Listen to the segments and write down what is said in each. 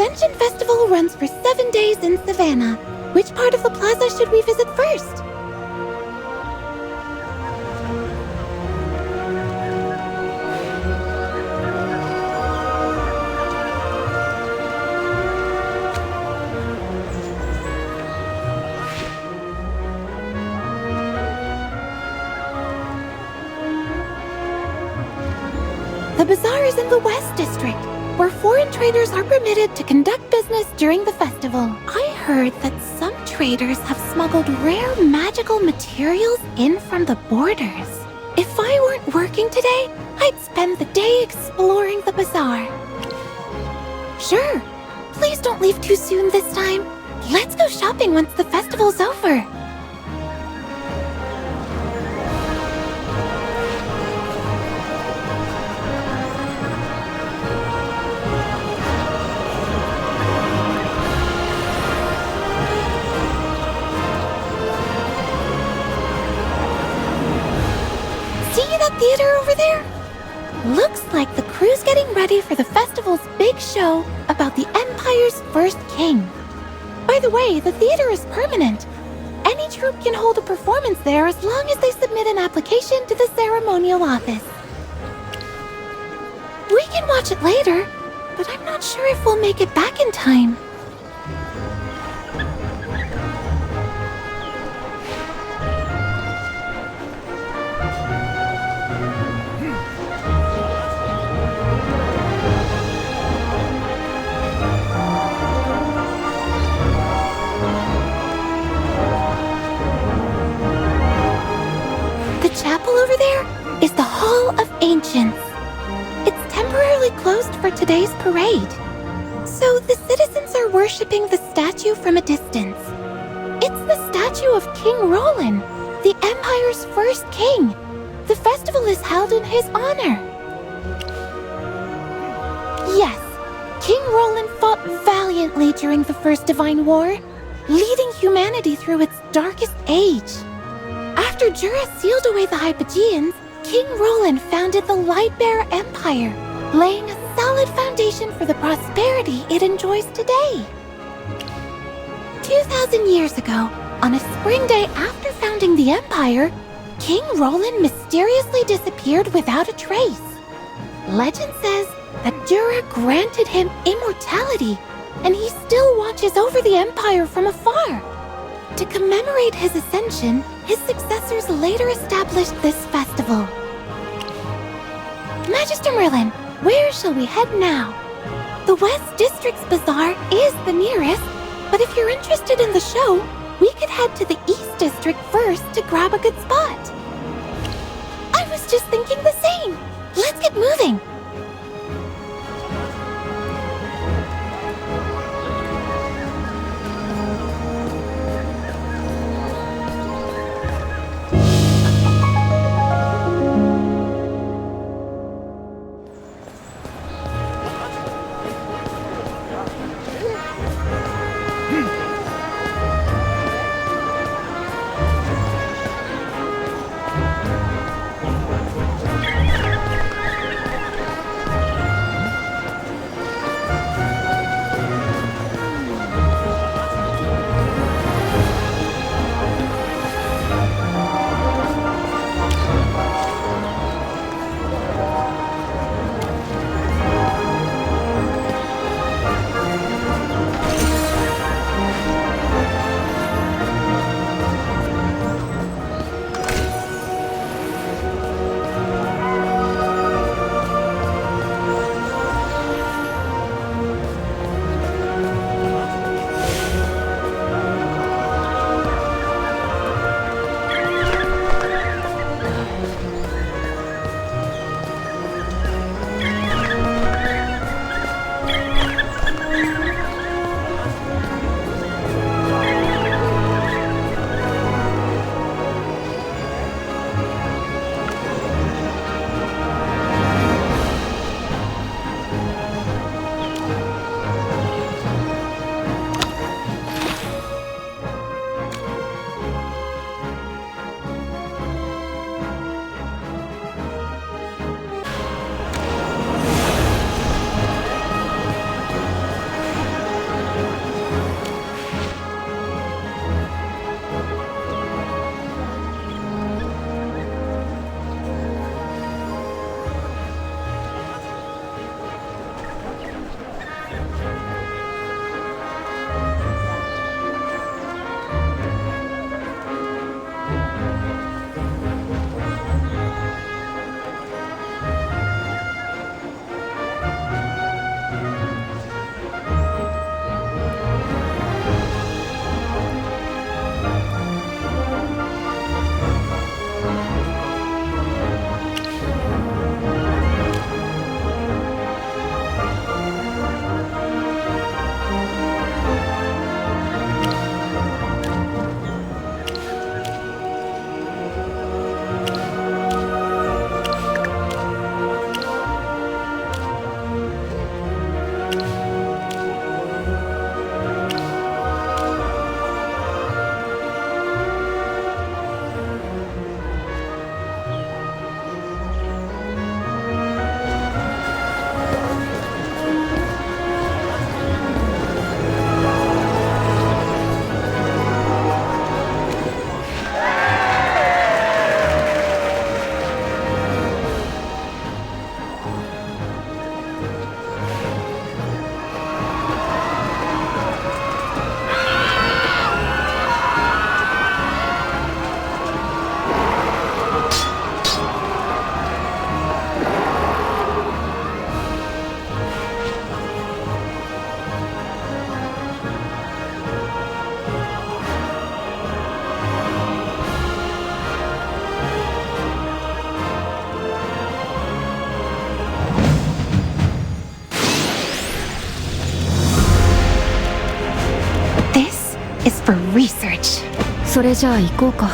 Ascension Festival runs for 7 days in Savannah. Which part of the plaza should we visit first? The bazaar is in the West District, where foreign traders are permitted to conduct business during the festival. I heard that some traders have smuggled rare magical materials in from the borders. If I weren't working today, I'd spend the day exploring the bazaar. Sure, please don't leave too soon this time. Let's go shopping once the festival's over. Theater over there? Looks like the crew's getting ready for the festival's big show about the Empire's first king. By the way, the theater is permanent. Any troupe can hold a performance there as long as they submit an application to the ceremonial office. We can watch it later, but I'm not sure if we'll make it back in time. Over there is the Hall of Ancients. It's temporarily closed for today's parade, so the citizens are worshipping the statue from a distance. It's the statue of King Roland, the Empire's first king. The festival is held in his honor. Yes, King Roland fought valiantly during the First Divine War, leading humanity through its darkest age. After Jura sealed away the Hypogeans, King Roland founded the Lightbearer Empire, laying a solid foundation for the prosperity it enjoys today. 2,000 years ago, on a spring day after founding the Empire, King Roland mysteriously disappeared without a trace. Legend says that Jura granted him immortality, and he still watches over the Empire from afar. To commemorate his ascension, his successors later established this festival. Magister Merlin, where shall we head now? The West District's bazaar is the nearest, but if you're interested in the show, we could head to the East District first to grab a good spot. I was just thinking the same. Let's get moving. is for research. それじゃあ行こうか。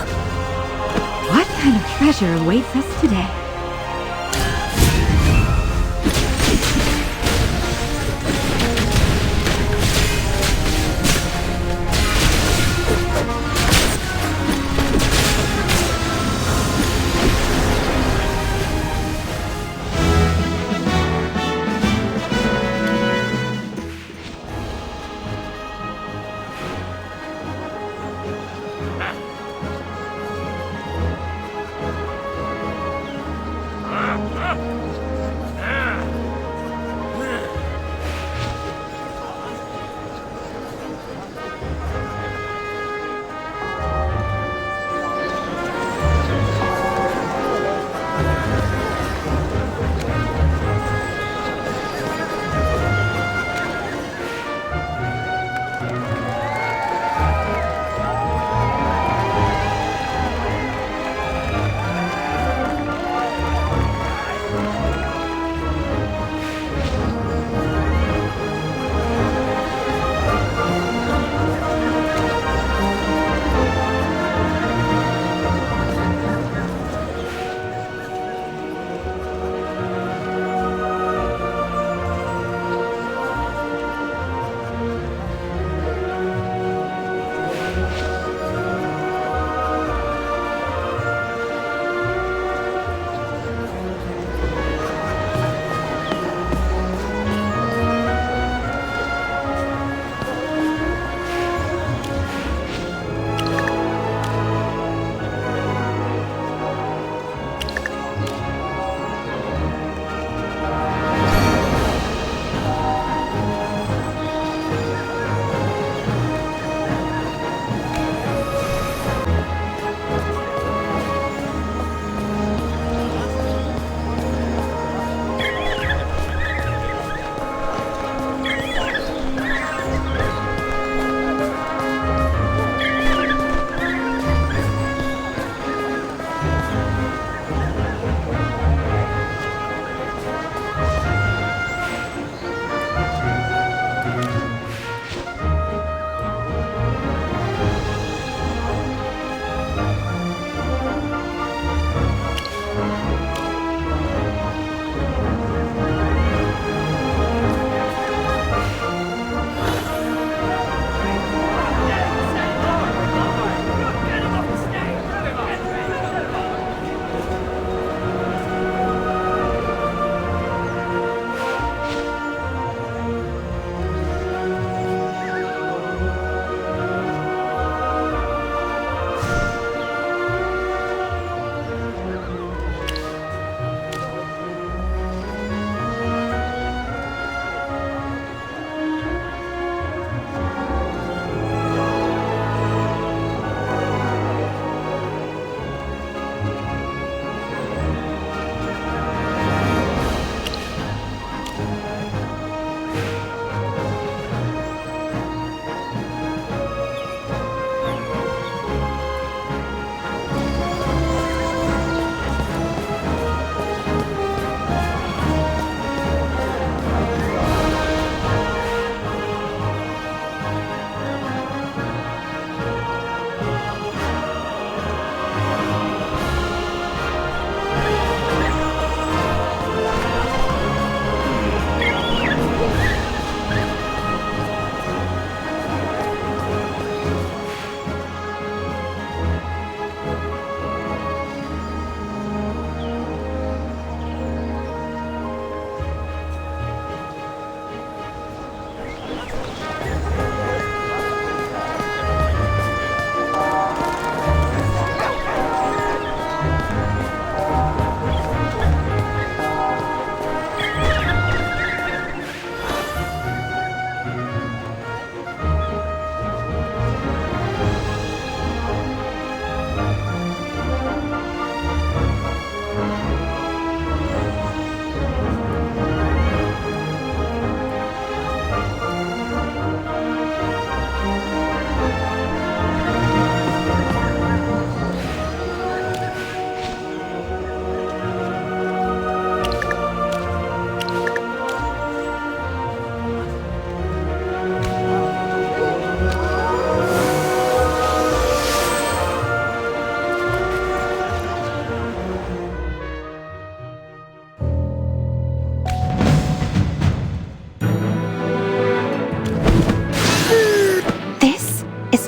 What kind of treasure awaits us today?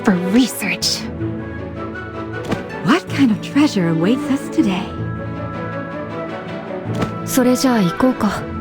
for research. What kind of treasure awaits us today? それじゃあ行こうか。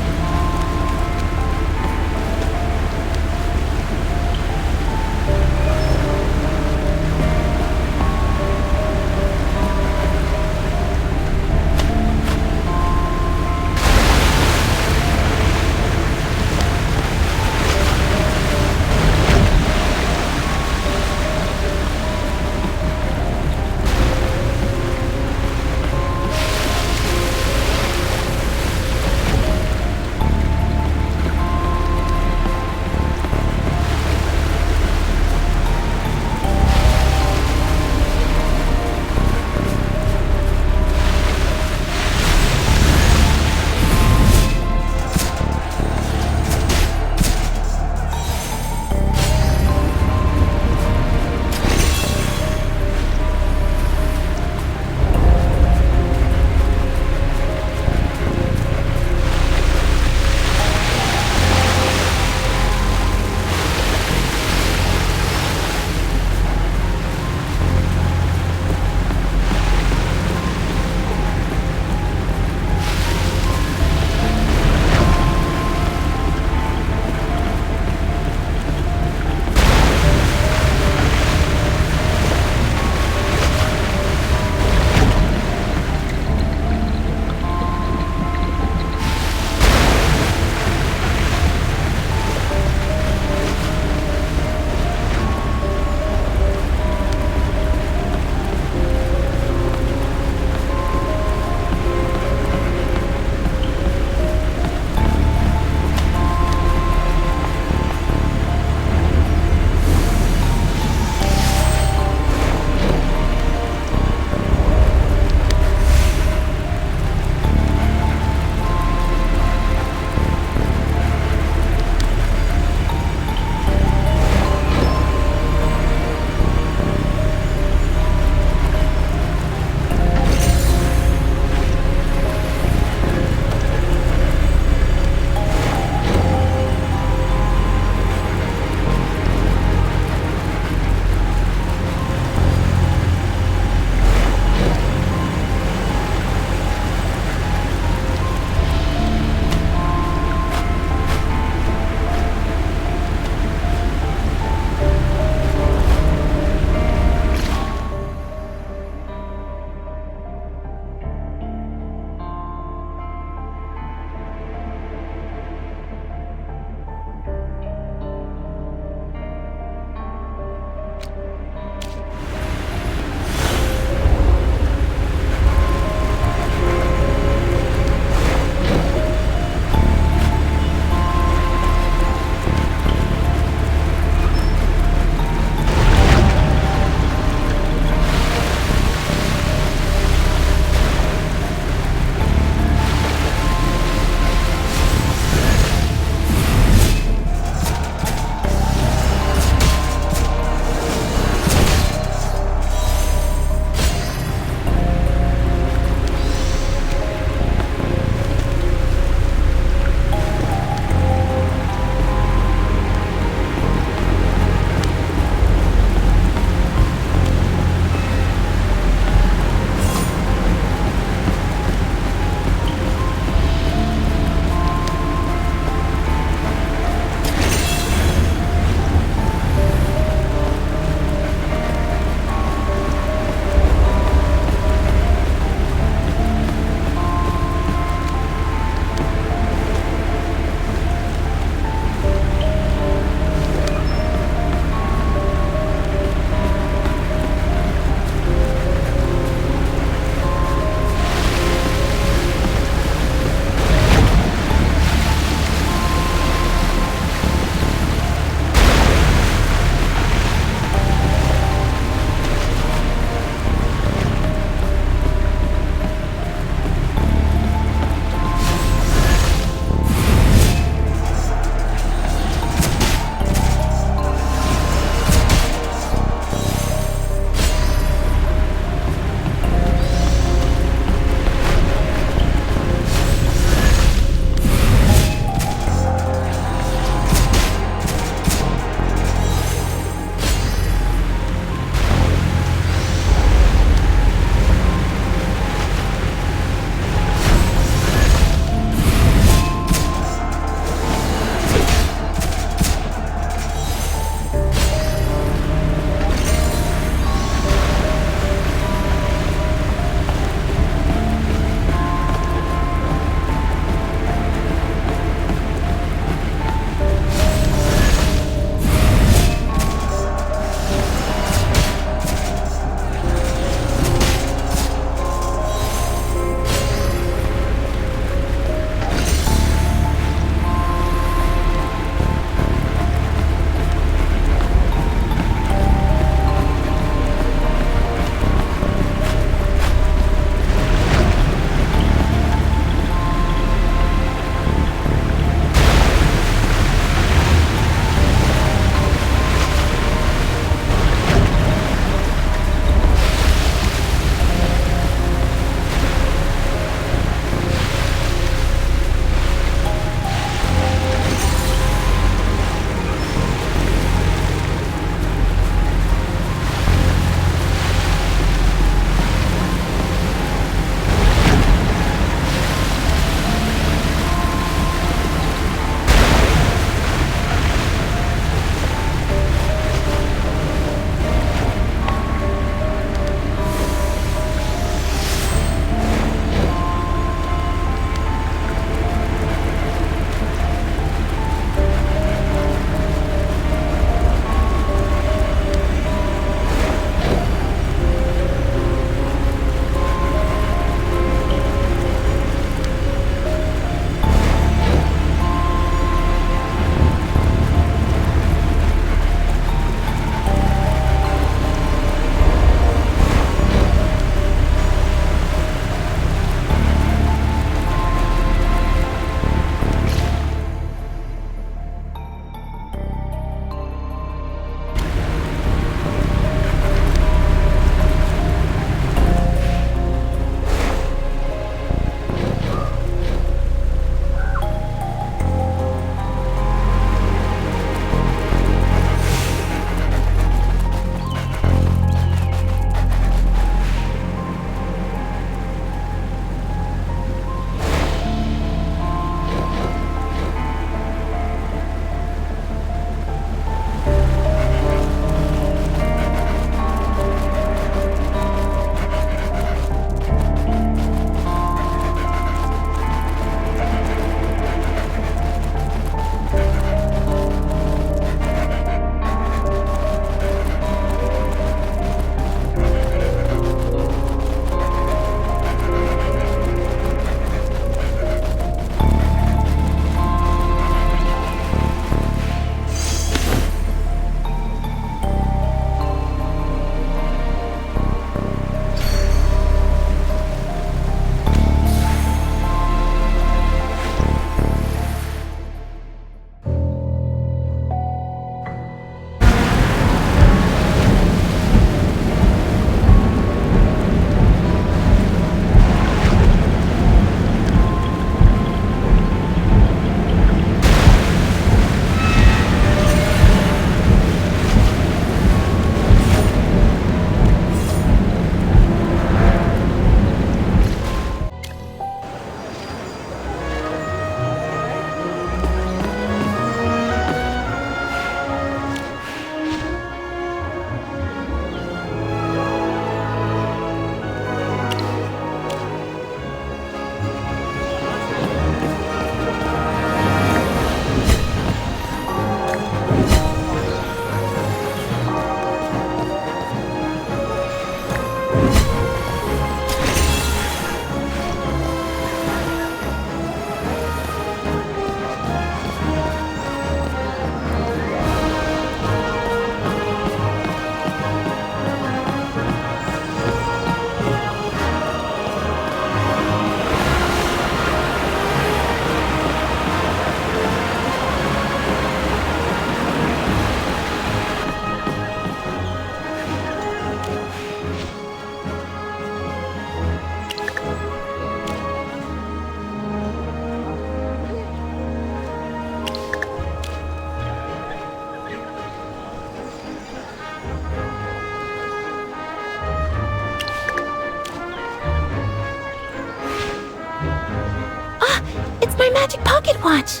magic pocket watch.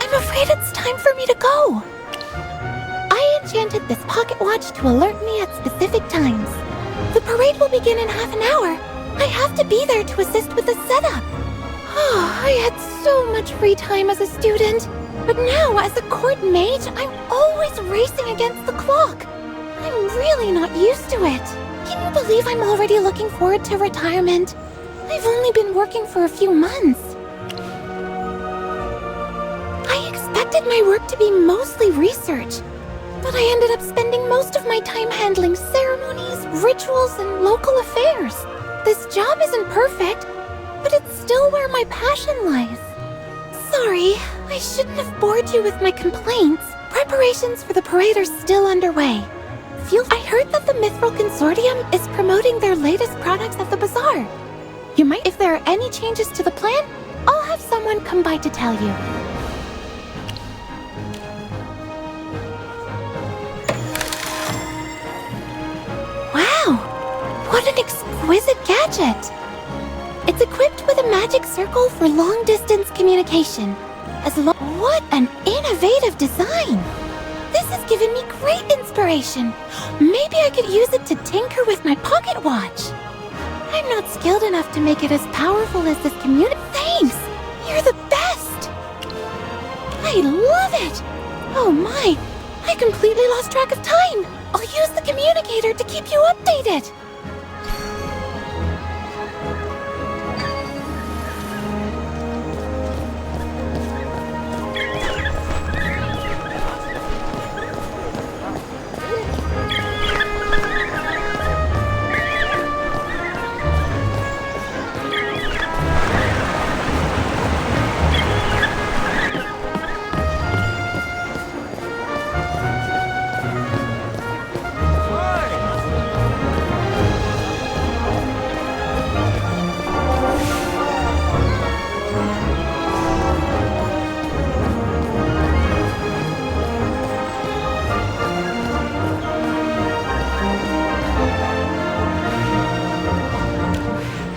I'm afraid it's time for me to go. I enchanted this pocket watch to alert me at specific times. The parade will begin in half an hour. I have to be there to assist with the setup. I had so much free time as a student, but now as a court mage, I'm always racing against the clock. I'm really not used to it. Can you believe I'm already looking forward to retirement? I've only been working for a few months. I expected my work to be mostly research, but I ended up spending most of my time handling ceremonies, rituals, and local affairs. This job isn't perfect, but it's still where my passion lies. Sorry, I shouldn't have bored you with my complaints. Preparations for the parade are still underway. I heard that the Mithril Consortium is promoting their latest products at the bazaar. If there are any changes to the plan, I'll have someone come by to tell you. Wow! What an exquisite gadget! It's equipped with a magic circle for long-distance communication. What an innovative design! This has given me great inspiration. Maybe I could use it to tinker with my pocket watch. I'm not skilled enough to make it as powerful as this community. Thanks! You're the best! I love it! Oh my! I completely lost track of time! I'll use the communicator to keep you updated!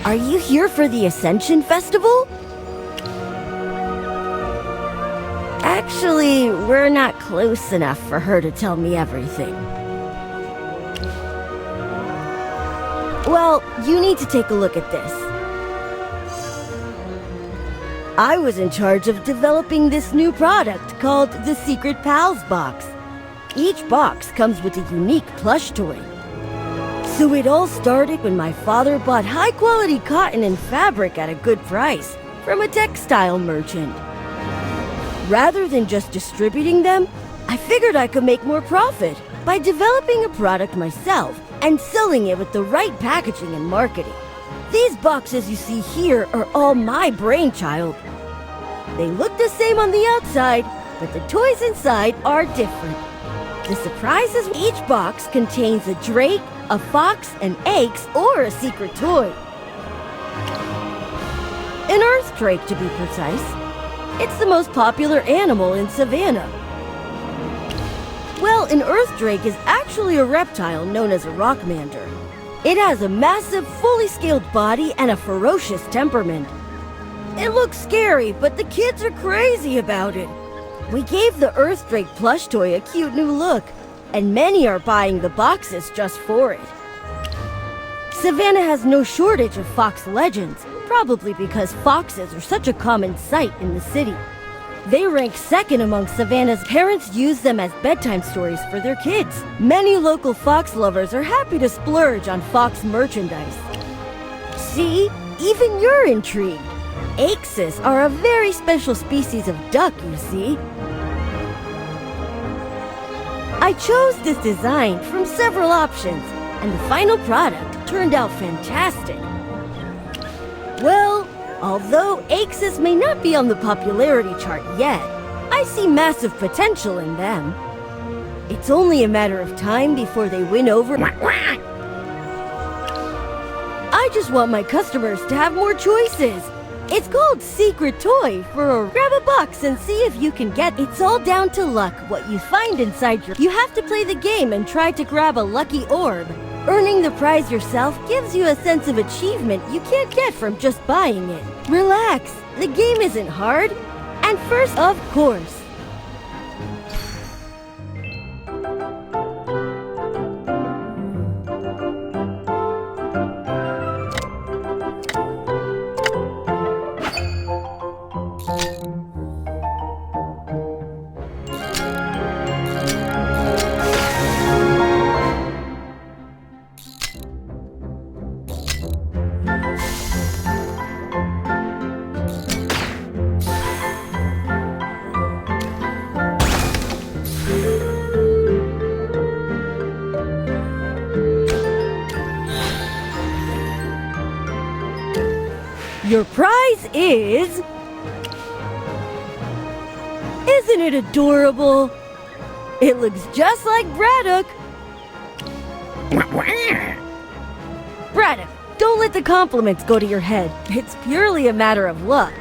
Are you here for the Ascension Festival? Actually, we're not close enough for her to tell me everything. Well, you need to take a look at this. I was in charge of developing this new product called the Secret Pals Box. Each box comes with a unique plush toy. So it all started when my father bought high-quality cotton and fabric at a good price from a textile merchant. Rather than just distributing them, I figured I could make more profit by developing a product myself and selling it with the right packaging and marketing. These boxes you see here are all my brainchild. They look the same on the outside, but the toys inside are different. The surprise is each box contains a drake, a fox, an eggs, or a secret toy. An earth drake, to be precise. It's the most popular animal in Savannah. Well, an earth drake is actually a reptile known as a rockmander. It has a massive, fully scaled body and a ferocious temperament. It looks scary, but the kids are crazy about it. We gave the earth drake plush toy a cute new look, and many are buying the boxes just for it. Savannah has no shortage of fox legends, probably because foxes are such a common sight in the city. They rank second among Savannah's parents use them as bedtime stories for their kids. Many local fox lovers are happy to splurge on fox merchandise. See, even you're intrigued. Axis are a very special species of duck, you see. I chose this design from several options, and the final product turned out fantastic. Well, although Axis may not be on the popularity chart yet, I see massive potential in them. It's only a matter of time before they win over. I just want my customers to have more choices. It's called Secret Toy grab a box and see if you can get. It's all down to luck what you find inside your. You have to play the game and try to grab a lucky orb. Earning the prize yourself gives you a sense of achievement you can't get from just buying it. Relax, the game isn't hard. And first, of course, your prize is... Isn't it adorable? It looks just like Braddock. Braddock, don't let the compliments go to your head. It's purely a matter of luck.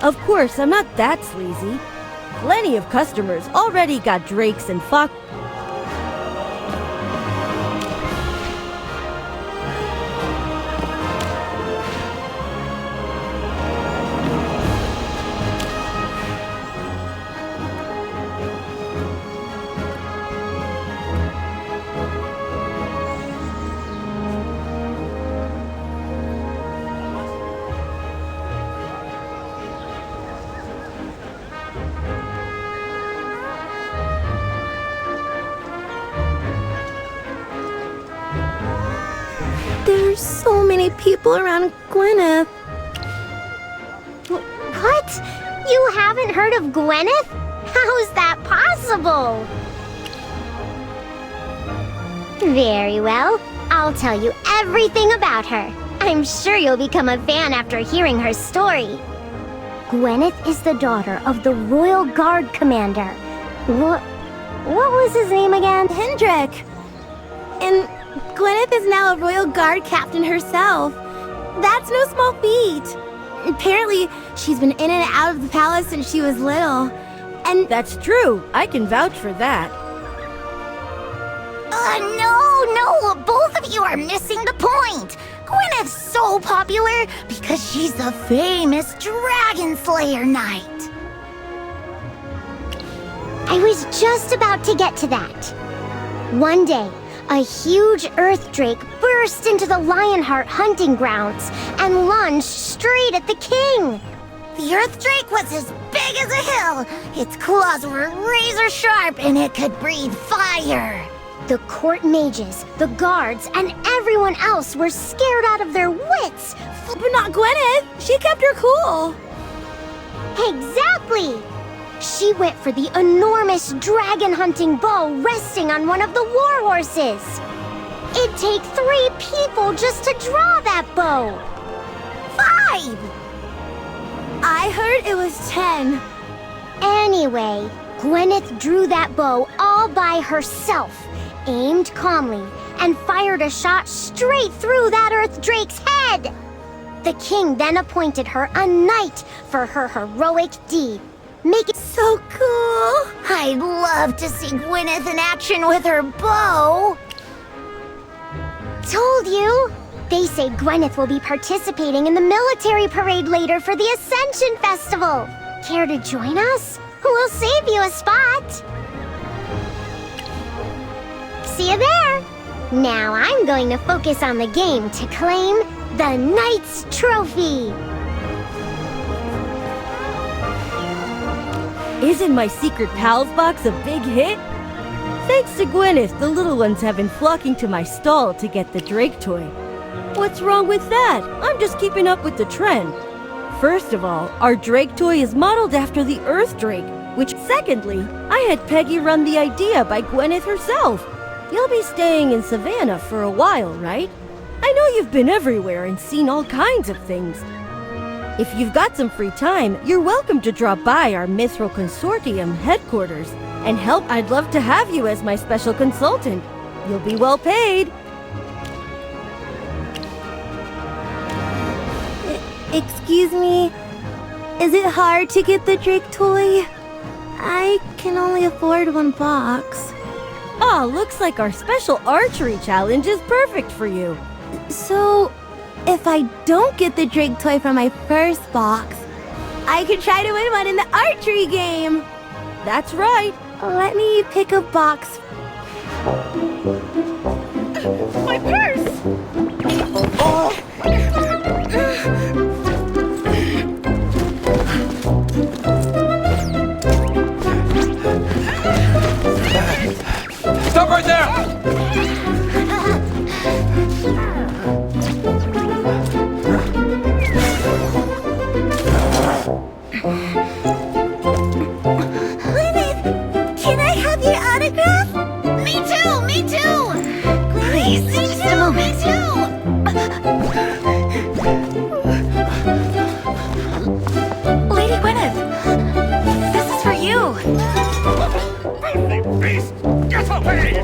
Of course, I'm not that sleazy. Plenty of customers already got drakes and fox... There's so many people around Gwyneth. What? You haven't heard of Gwyneth? How's that possible? Very well. I'll tell you everything about her. I'm sure you'll become a fan after hearing her story. Gwyneth is the daughter of the Royal Guard Commander. What was his name again? Hendrik. And Gwyneth is now a Royal Guard captain herself. That's no small feat. Apparently, she's been in and out of the palace since she was little. And That's true. I can vouch for that. No, both of you are missing the point. Gwyneth's so popular because she's the famous Dragon Slayer Knight. I was just about to get to that. One day, a huge earth drake burst into the Lionheart hunting grounds and lunged straight at the king. The earth drake was as big as a hill. Its claws were razor sharp and it could breathe fire. The court mages, the guards, and everyone else were scared out of their wits. but not Gwyneth. She kept her cool. Exactly! She went for the enormous dragon hunting bow resting on one of the war horses. It'd take 3 people just to draw that bow. 5! I heard it was 10. Anyway, Gwyneth drew that bow all by herself, aimed calmly, and fired a shot straight through that earth drake's head. The king then appointed her a knight for her heroic deed. Make it So cool. I'd love to see Gwyneth in action with her bow. Told you. They say Gwyneth will be participating in the military parade later for the Ascension Festival. Care to join us? We'll save you a spot. See you there. Now I'm going to focus on the game to claim the Knight's Trophy. Isn't my secret pals box a big hit? Thanks to Gwyneth, the little ones have been flocking to my stall to get the Drake toy. What's wrong with that? I'm just keeping up with the trend. First of all, our Drake toy is modeled after the Earth Drake, which secondly, I had Peggy run the idea by Gwyneth herself. You'll be staying in Savannah for a while, right? I know you've been everywhere and seen all kinds of things. If you've got some free time, you're welcome to drop by our Mithril Consortium headquarters and help. I'd love to have you as my special consultant. You'll be well paid. Excuse me. Is it hard to get the Drake toy? I can only afford 1 box. Ah, looks like our special archery challenge is perfect for you. So, if I don't get the Drake toy from my first box, I could try to win one in the archery game. That's right. Let me pick a box. My purse! Stop right there! Can I have your autograph? Me too! Please, just a moment. Me too! Lady Gwyneth, this is for you. Beast, get away!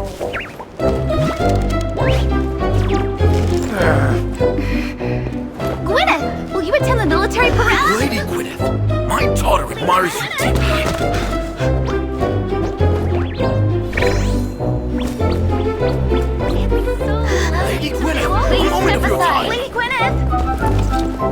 Gwyneth, will you attend the military parade? Lady Gwyneth, my daughter admires you deeply. Lady Gwyneth, a Please moment of step your aside. time. Lady Gwyneth!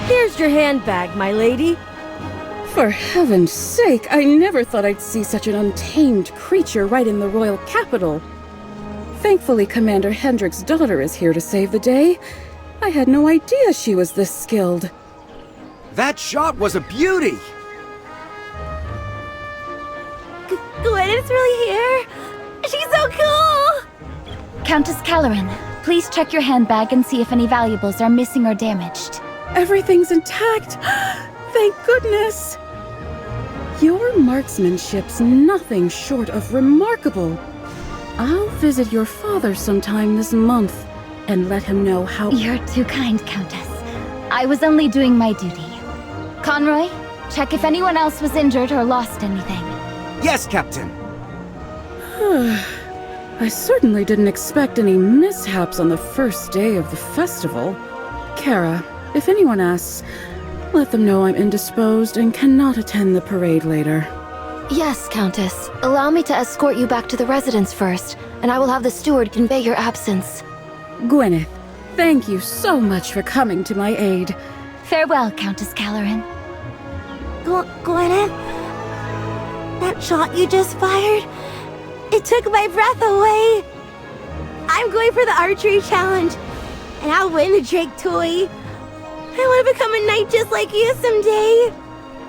Here's your handbag, my lady. For heaven's sake, I never thought I'd see such an untamed creature right in the royal capital. Thankfully, Commander Hendrick's daughter is here to save the day. I had no idea she was this skilled. That shot was a beauty! Gwyneth's really here? She's so cool! Countess Caloran, please check your handbag and see if any valuables are missing or damaged. Everything's intact! Thank goodness! Your marksmanship's nothing short of remarkable. I'll visit your father sometime this month and let him know how— You're too kind, Countess. I was only doing my duty. Conroy, check if anyone else was injured or lost anything. Yes, Captain! I certainly didn't expect any mishaps on the first day of the festival. Kara, if anyone asks, let them know I'm indisposed and cannot attend the parade later. Yes, Countess. Allow me to escort you back to the residence first, and I will have the steward convey your absence. Gwyneth, thank you so much for coming to my aid. Farewell, Countess Caloran. Gwyneth? That shot you just fired? It took my breath away! I'm going for the archery challenge, and I'll win the Drake toy. I want to become a knight just like you someday.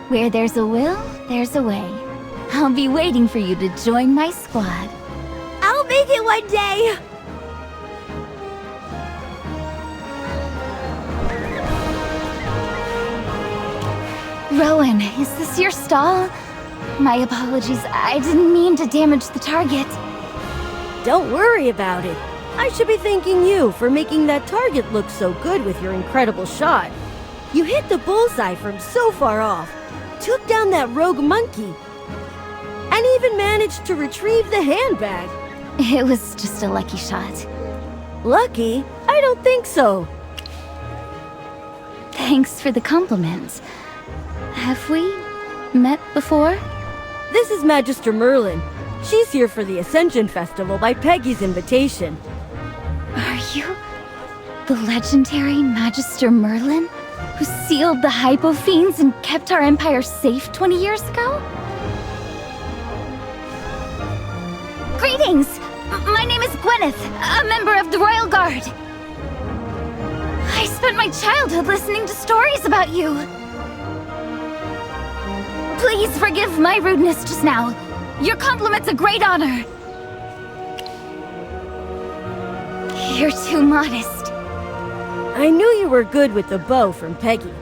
Where there's a will, there's a way. I'll be waiting for you to join my squad. I'll make it one day. Rowan, is this your stall? My apologies, I didn't mean to damage the target. Don't worry about it. I should be thanking you for making that target look so good with your incredible shot. You hit the bullseye from so far off, took down that rogue monkey, and even managed to retrieve the handbag. It was just a lucky shot. Lucky? I don't think so. Thanks for the compliment. Have we met before? This is Magister Merlin. She's here for the Ascension Festival by Peggy's invitation. Are you the legendary Magister Merlin, who sealed the Hypofiends and kept our empire safe 20 years ago? Greetings! My name is Gwyneth, a member of the Royal Guard. I spent my childhood listening to stories about you. Please forgive my rudeness just now. Your compliment's a great honor. You're too modest. I knew you were good with the bow from Peggy,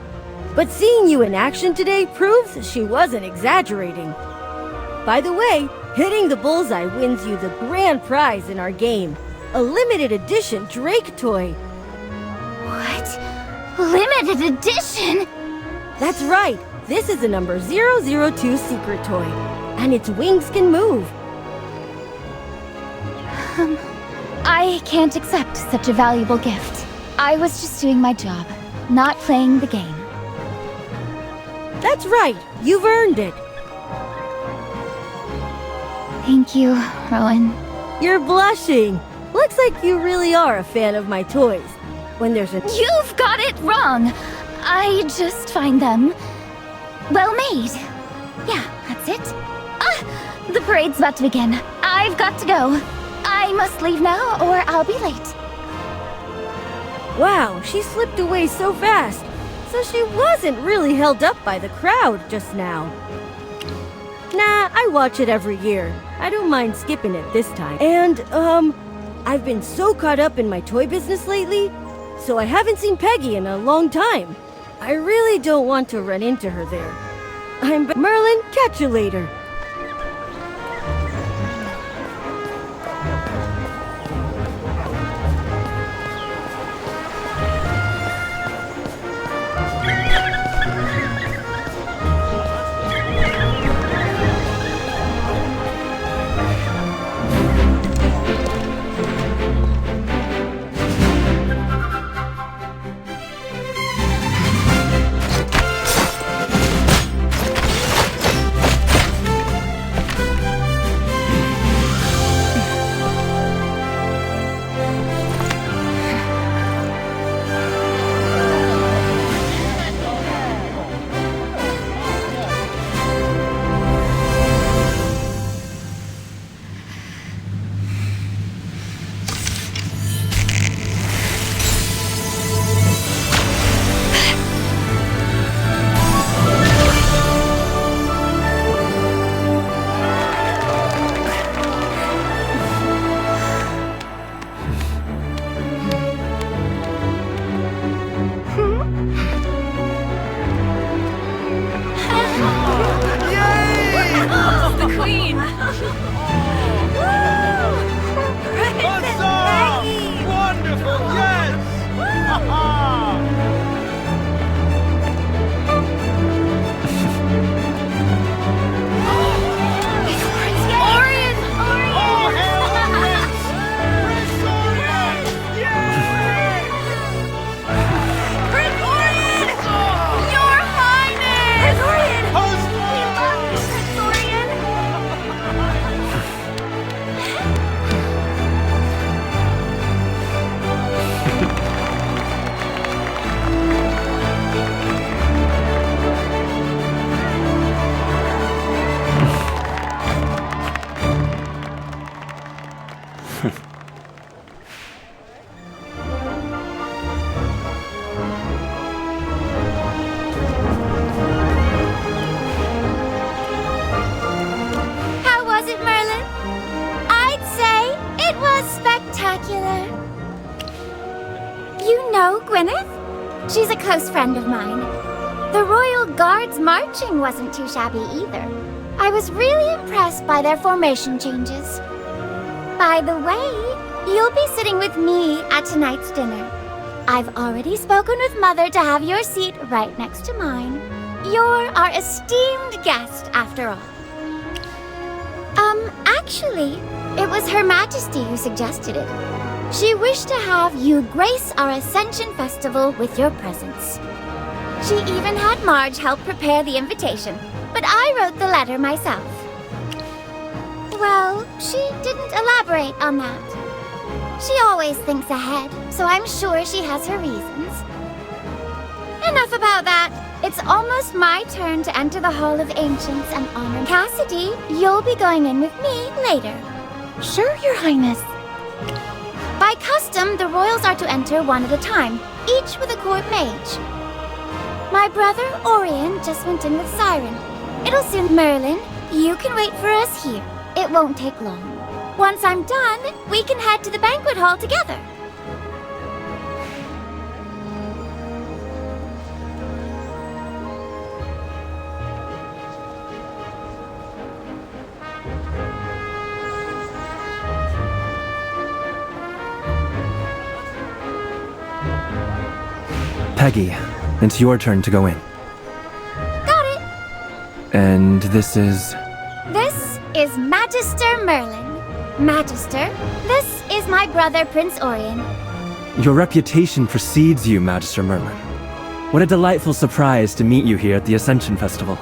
but seeing you in action today proves she wasn't exaggerating. By the way, hitting the bullseye wins you the grand prize in our game, a limited edition Drake toy. What? Limited edition? That's right, this is a number 002 secret toy, and its wings can move. I can't accept such a valuable gift. I was just doing my job, not playing the game. That's right, you've earned it. Thank you, Rowan. You're blushing. Looks like you really are a fan of my toys. When there's a... You've got it wrong! I just find them... well made. Yeah, that's it. Ah! The parade's about to begin. I've got to go. I must leave now, or I'll be late. Wow, she slipped away so fast. So she wasn't really held up by the crowd just now. Nah, I watch it every year. I don't mind skipping it this time. And, I've been so caught up in my toy business lately, so I haven't seen Peggy in a long time. I really don't want to run into her there. Merlin, catch you later. She's a close friend of mine. The Royal Guard's marching wasn't too shabby either. I was really impressed by their formation changes. By the way, you'll be sitting with me at tonight's dinner. I've already spoken with Mother to have your seat right next to mine. You're our esteemed guest, after all. Actually, it was Her Majesty who suggested it. She wished to have you grace our Ascension Festival with your presence. She even had Marge help prepare the invitation, but I wrote the letter myself. Well, she didn't elaborate on that. She always thinks ahead, so I'm sure she has her reasons. Enough about that. It's almost my turn to enter the Hall of Ancients and honor Cassadee. You'll be going in with me later. Sure, Your Highness. By custom, the royals are to enter one at a time, each with a court mage. My brother, Orion, just went in with Siren. It'll soon... Merlin, you can wait for us here. It won't take long. Once I'm done, we can head to the banquet hall together. Peggy, it's your turn to go in. Got it. And this is... This is Magister Merlin. Magister, this is my brother, Prince Orion. Your reputation precedes you, Magister Merlin. What a delightful surprise to meet you here at the Ascension Festival.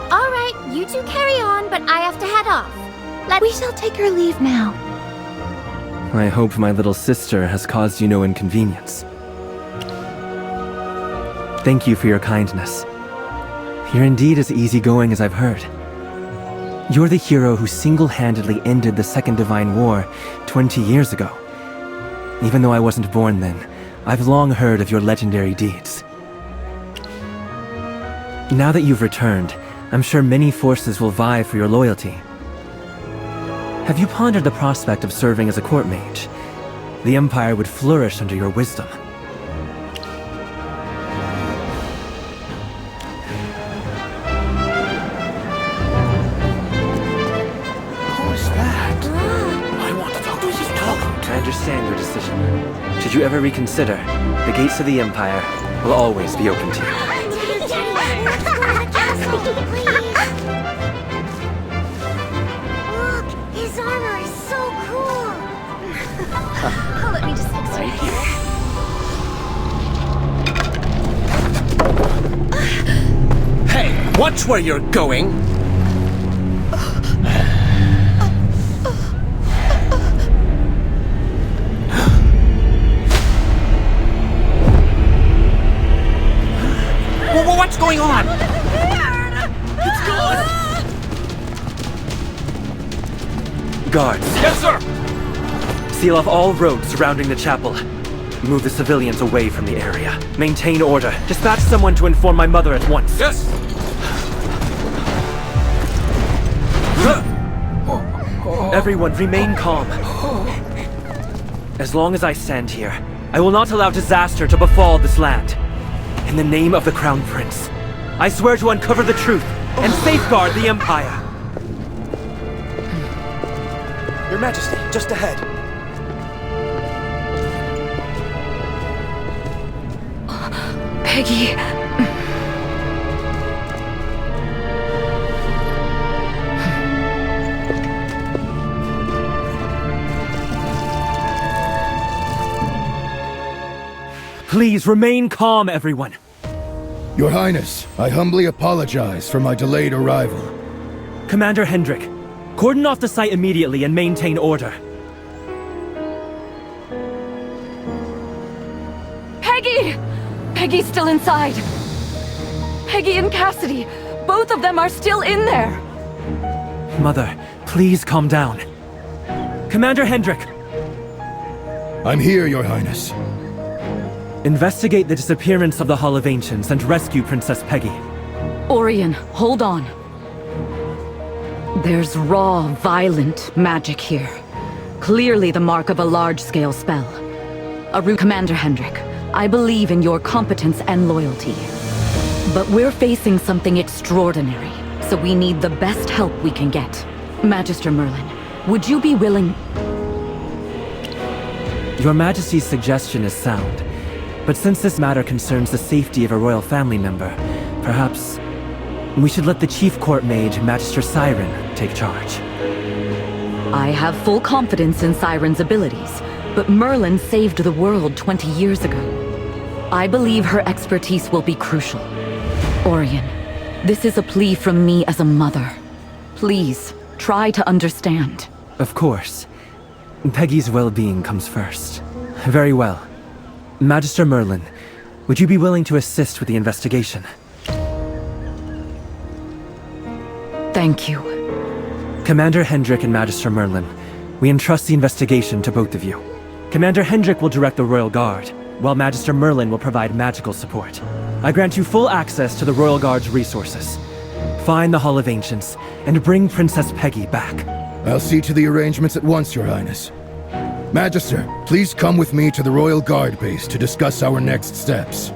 All right, you two carry on, but I have to head off. We shall take your leave now. I hope my little sister has caused you no inconvenience. Thank you for your kindness. You're indeed as easygoing as I've heard. You're the hero who single-handedly ended the Second Divine War 20 years ago. Even though I wasn't born then, I've long heard of your legendary deeds. Now that you've returned, I'm sure many forces will vie for your loyalty. Have you pondered the prospect of serving as a court mage? The Empire would flourish under your wisdom. Who's that? I want to talk to his dog. I understand your decision. Should you ever reconsider, the gates of the Empire will always be open to you. Look, his armor is so cool. Oh, let me just fix it here. Hey, watch where you're going. What's going on? It's gone. Guards, Yes, sir. seal off all roads surrounding the chapel. Move the civilians away from the area. Maintain order. Dispatch someone to inform my mother at once. Yes. Everyone, remain calm. As long as I stand here, I will not allow disaster to befall this land. In the name of the Crown Prince, I swear to uncover the truth and safeguard the Empire. Your Majesty, just ahead. Peggy. Please remain calm, everyone. Your Highness, I humbly apologize for my delayed arrival. Commander Hendrik, cordon off the site immediately and maintain order. Peggy! Peggy's still inside. Peggy and Cassadee, both of them are still in there. Mother, please calm down. Commander Hendrik, I'm here, Your Highness. investigate the disappearance of the Hall of Ancients and rescue Princess Peggy. Orion, hold on. There's raw, violent magic here. Clearly the mark of a large-scale spell. Commander Hendrik, I believe in your competence and loyalty. But we're facing something extraordinary, so we need the best help we can get. Magister Merlin, would you be willing... Your Majesty's suggestion is sound, but since this matter concerns the safety of a royal family member, perhaps we should let the Chief Court Mage, Magister Siren, take charge. I have full confidence in Siren's abilities, but Merlin saved the world 20 years ago. I believe her expertise will be crucial. Orion, this is a plea from me as a mother. Please, try to understand. Of course. Peggy's well-being comes first. Very well. Magister Merlin, would you be willing to assist with the investigation? Thank you. Commander Hendrik and Magister Merlin, we entrust the investigation to both of you. Commander Hendrik will direct the Royal Guard, while Magister Merlin will provide magical support. I grant you full access to the Royal Guard's resources. Find the Hall of Ancients, and bring Princess Peggy back. I'll see to the arrangements at once, Your Highness. Magister, please come with me to the Royal Guard base to discuss our next steps.